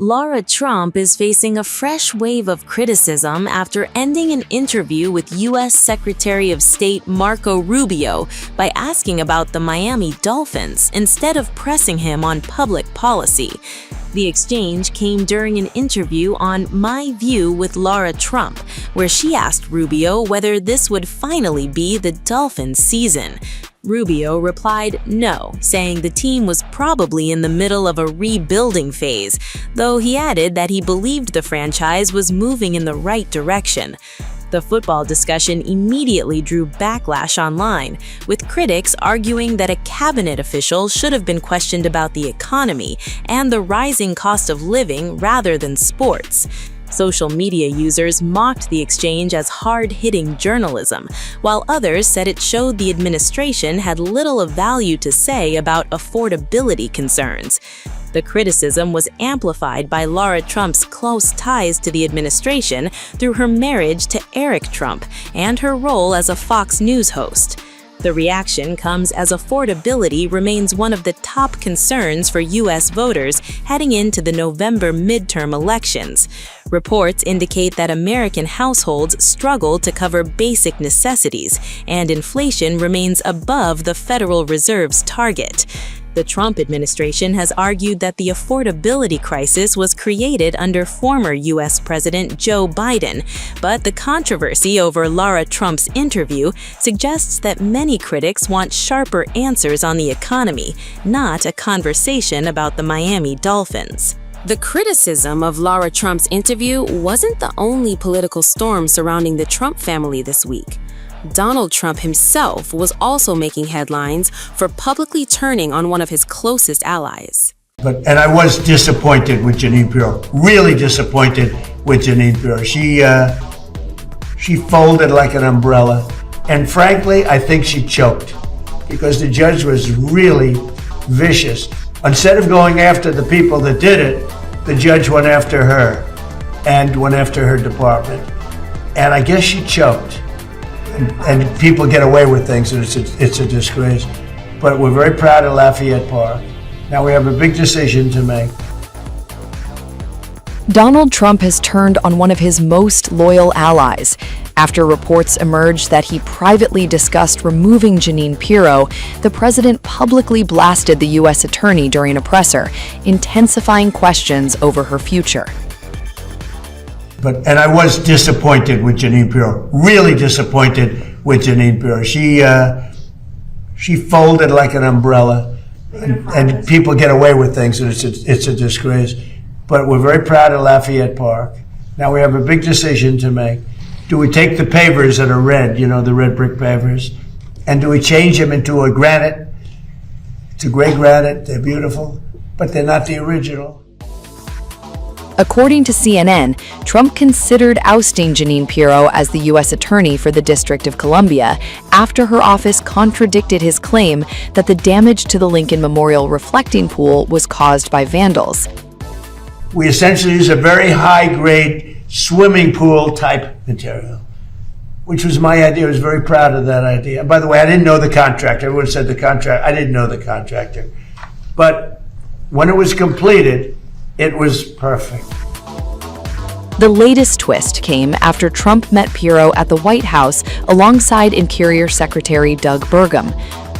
Lara Trump is facing a fresh wave of criticism after ending an interview with U.S. Secretary of State Marco Rubio by asking about the Miami Dolphins instead of pressing him on public policy. The exchange came during an interview on My View with Lara Trump, where she asked Rubio whether this would finally be the Dolphins' season. Rubio replied no, saying the team was probably in the middle of a rebuilding phase, though he added that he believed the franchise was moving in the right direction. The football discussion immediately drew backlash online, with critics arguing that a cabinet official should have been questioned about the economy and the rising cost of living rather than sports. Social media users mocked the exchange as hard-hitting journalism, while others said it showed the administration had little of value to say about affordability concerns. The criticism was amplified by Lara Trump's close ties to the administration through her marriage to Eric Trump and her role as a Fox News host. The reaction comes as affordability remains one of the top concerns for U.S. voters heading into the November midterm elections. Reports indicate that American households struggle to cover basic necessities, and inflation remains above the Federal Reserve's target. The Trump administration has argued that the affordability crisis was created under former U.S. President Joe Biden, but the controversy over Lara Trump's interview suggests that many critics want sharper answers on the economy, not a conversation about the Miami Dolphins. The criticism of Lara Trump's interview wasn't the only political storm surrounding the Trump family this week. Donald Trump himself was also making headlines for publicly turning on one of his closest allies. And I was disappointed with Jeanine Pirro, really disappointed with Jeanine Pirro. She folded like an umbrella. And frankly, I think she choked because the judge was really vicious. Instead of going after the people that did it, the judge went after her and went after her department. And I guess she choked. And people get away with things, and it's a disgrace. But we're very proud of Lafayette Park. Now we have a big decision to make. Donald Trump has turned on one of his most loyal allies. After reports emerged that he privately discussed removing Jeanine Pirro, the president publicly blasted the U.S. attorney during a presser, intensifying questions over her future. And I was disappointed with Jeanine Pirro, really disappointed with Jeanine Pirro. She folded like an umbrella, and people get away with things, and it's a disgrace. But we're very proud of Lafayette Park. Now we have a big decision to make. Do we take the pavers that are red, the red brick pavers, and do we change them into a granite? It's a gray granite, they're beautiful, but they're not the original. According to CNN, Trump considered ousting Jeanine Pirro as the U.S. Attorney for the District of Columbia after her office contradicted his claim that the damage to the Lincoln Memorial reflecting pool was caused by vandals. We essentially use a very high-grade swimming pool type material, which was my idea. I was very proud of that idea. And by the way, I didn't know the contractor. Everyone said the contractor. I didn't know the contractor. But when it was completed, it was perfect. The latest twist came after Trump met Pirro at the White House alongside Interior Secretary Doug Burgum.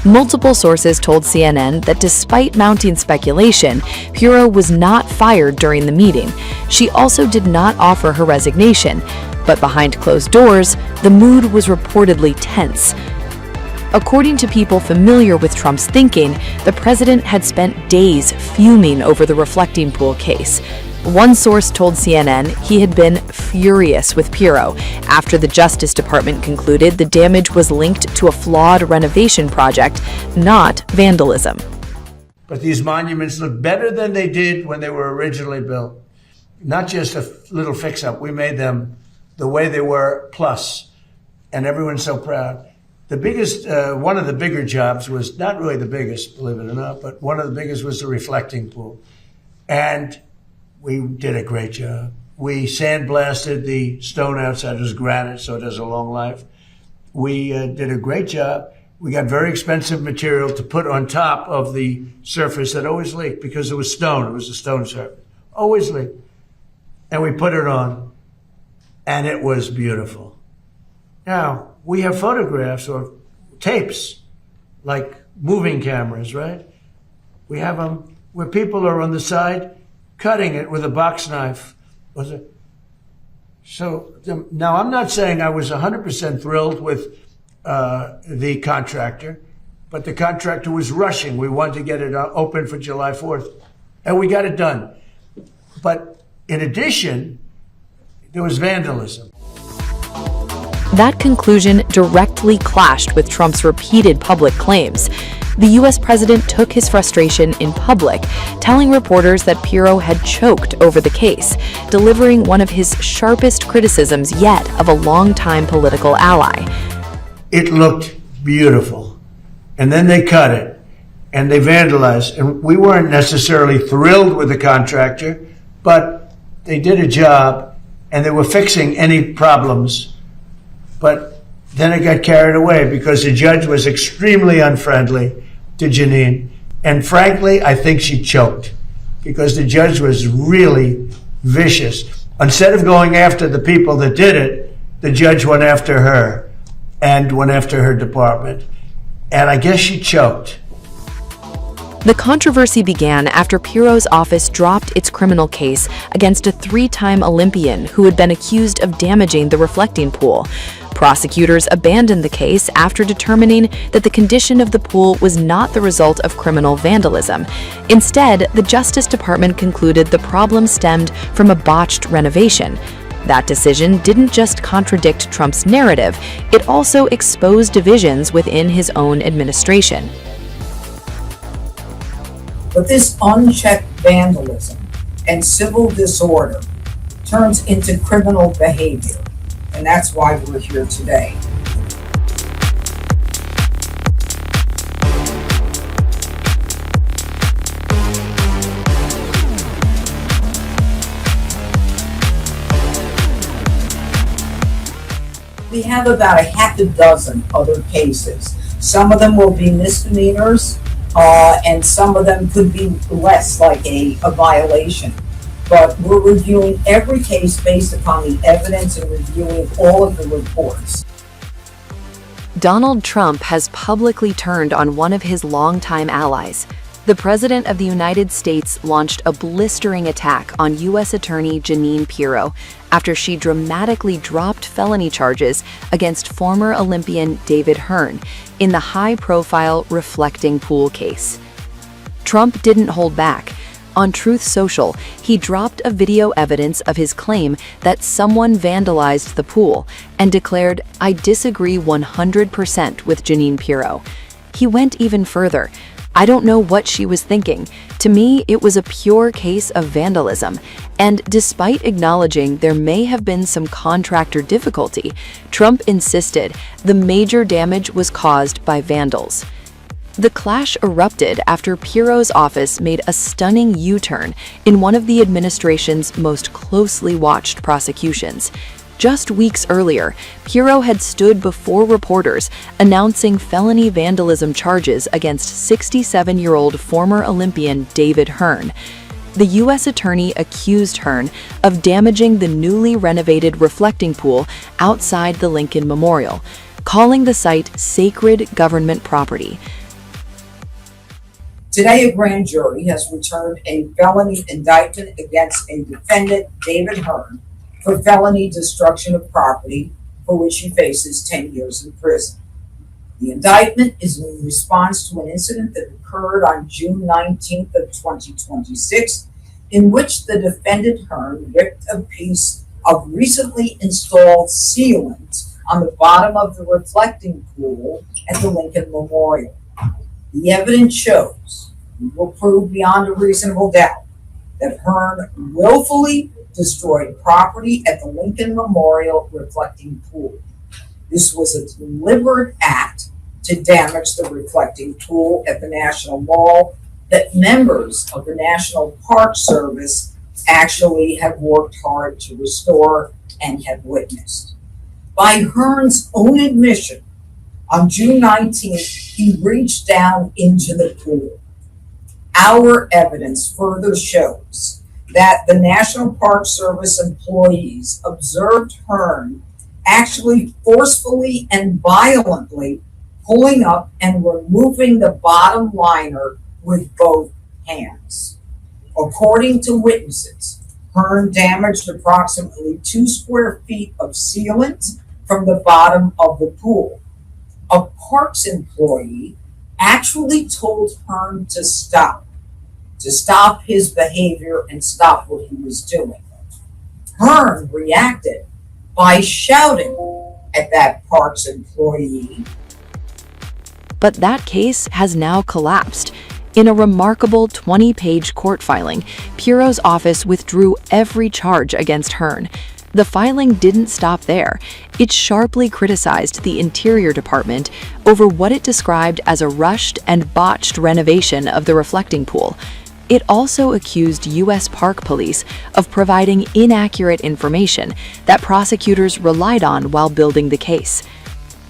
Multiple sources told CNN that despite mounting speculation, Pirro was not fired during the meeting. She also did not offer her resignation, but behind closed doors, the mood was reportedly tense. According to people familiar with Trump's thinking, the president had spent days fuming over the reflecting pool case. One source told CNN he had been furious with Pirro after the Justice Department concluded the damage was linked to a flawed renovation project, not vandalism. But these monuments look better than they did when they were originally built. Not just a little fix-up. We made them the way they were, plus. And everyone's so proud. The biggest, one of the bigger jobs was, not really the biggest, believe it or not, but one of the biggest was the reflecting pool. And we did a great job. We sandblasted the stone outside. It was granite, so it has a long life. We did a great job. We got very expensive material to put on top of the surface that always leaked because it was stone. It was a stone surface. always late. And we put it on, and it was beautiful. Now, we have photographs or tapes, like moving cameras, right? We have them where people are on the side cutting it with a box knife. So now I'm not saying I was 100% thrilled with the contractor, but the contractor was rushing. We wanted to get it open for July 4th, and we got it done. But in addition, there was vandalism. That conclusion directly clashed with Trump's repeated public claims. The U.S. president took his frustration in public, telling reporters that Pirro had choked over the case, delivering one of his sharpest criticisms yet of a longtime political ally. It looked beautiful. And then they cut it, and they vandalized. And we weren't necessarily thrilled with the contractor, but they did a job, and they were fixing any problems. But then it got carried away because the judge was extremely unfriendly to Janine. And frankly, I think she choked because the judge was really vicious. Instead of going after the people that did it, the judge went after her and went after her department. And I guess she choked. The controversy began after Pirro's office dropped its criminal case against a three-time Olympian who had been accused of damaging the reflecting pool. Prosecutors abandoned the case after determining that the condition of the pool was not the result of criminal vandalism. Instead, the Justice Department concluded the problem stemmed from a botched renovation. That decision didn't just contradict Trump's narrative, it also exposed divisions within his own administration. But this unchecked vandalism and civil disorder turns into criminal behavior, and that's why we're here today. We have about a half a dozen other cases. Some of them will be misdemeanors, and some of them could be less, like a violation. But we're reviewing every case based upon the evidence and reviewing all of the reports. Donald Trump has publicly turned on one of his longtime allies. The President of the United States launched a blistering attack on U.S. Attorney Janine Pirro after she dramatically dropped felony charges against former Olympian David Hearn in the high-profile reflecting pool case. Trump didn't hold back. On Truth Social, he dropped a video evidence of his claim that someone vandalized the pool and declared, "I disagree 100% with Janine Pirro." He went even further. "I don't know what she was thinking. To me, it was a pure case of vandalism." And despite acknowledging there may have been some contractor difficulty, Trump insisted the major damage was caused by vandals. The clash erupted after Pirro's office made a stunning U-turn in one of the administration's most closely watched prosecutions. Just weeks earlier, Pirro had stood before reporters announcing felony vandalism charges against 67-year-old former Olympian David Hearn. The U.S. attorney accused Hearn of damaging the newly renovated reflecting pool outside the Lincoln Memorial, calling the site sacred government property. Today, a grand jury has returned a felony indictment against a defendant, David Hearn, for felony destruction of property, for which he faces 10 years in prison. The indictment is in response to an incident that occurred on June 19th of 2026, in which the defendant Hearn ripped a piece of recently installed sealant on the bottom of the reflecting pool at the Lincoln Memorial. The evidence shows, we will prove beyond a reasonable doubt, that Hearn willfully destroyed property at the Lincoln Memorial reflecting pool. This was a deliberate act to damage the reflecting pool at the National Mall that members of the National Park Service actually have worked hard to restore and have witnessed. By Hearn's own admission, on June 19th, he reached down into the pool. Our evidence further shows that the National Park Service employees observed Hearn actually forcefully and violently pulling up and removing the bottom liner with both hands. According to witnesses, Hearn damaged approximately 2 square feet of sealant from the bottom of the pool. A parks employee actually told Hearn to stop his behavior and stop what he was doing. Hearn reacted by shouting at that parks employee. But that case has now collapsed. In a remarkable 20-page court filing, Piro's office withdrew every charge against Hearn. The filing didn't stop there. It sharply criticized the Interior Department over what it described as a rushed and botched renovation of the reflecting pool. It also accused U.S. Park Police of providing inaccurate information that prosecutors relied on while building the case.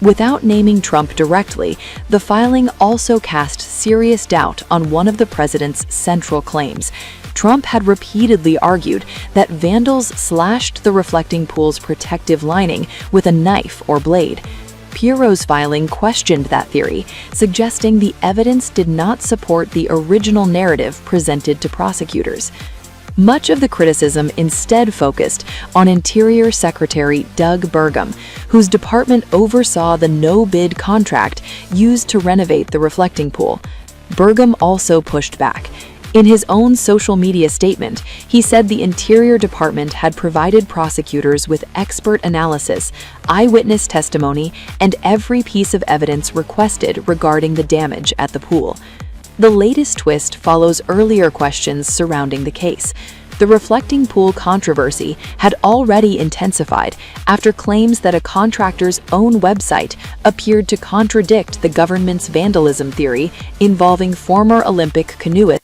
Without naming Trump directly, the filing also cast serious doubt on one of the president's central claims. Trump had repeatedly argued that vandals slashed the reflecting pool's protective lining with a knife or blade. Piro's filing questioned that theory, suggesting the evidence did not support the original narrative presented to prosecutors. Much of the criticism instead focused on Interior Secretary Doug Burgum, whose department oversaw the no-bid contract used to renovate the reflecting pool. Burgum also pushed back. In his own social media statement, he said the Interior Department had provided prosecutors with expert analysis, eyewitness testimony, and every piece of evidence requested regarding the damage at the pool. The latest twist follows earlier questions surrounding the case. The reflecting pool controversy had already intensified after claims that a contractor's own website appeared to contradict the government's vandalism theory involving former Olympic canoeist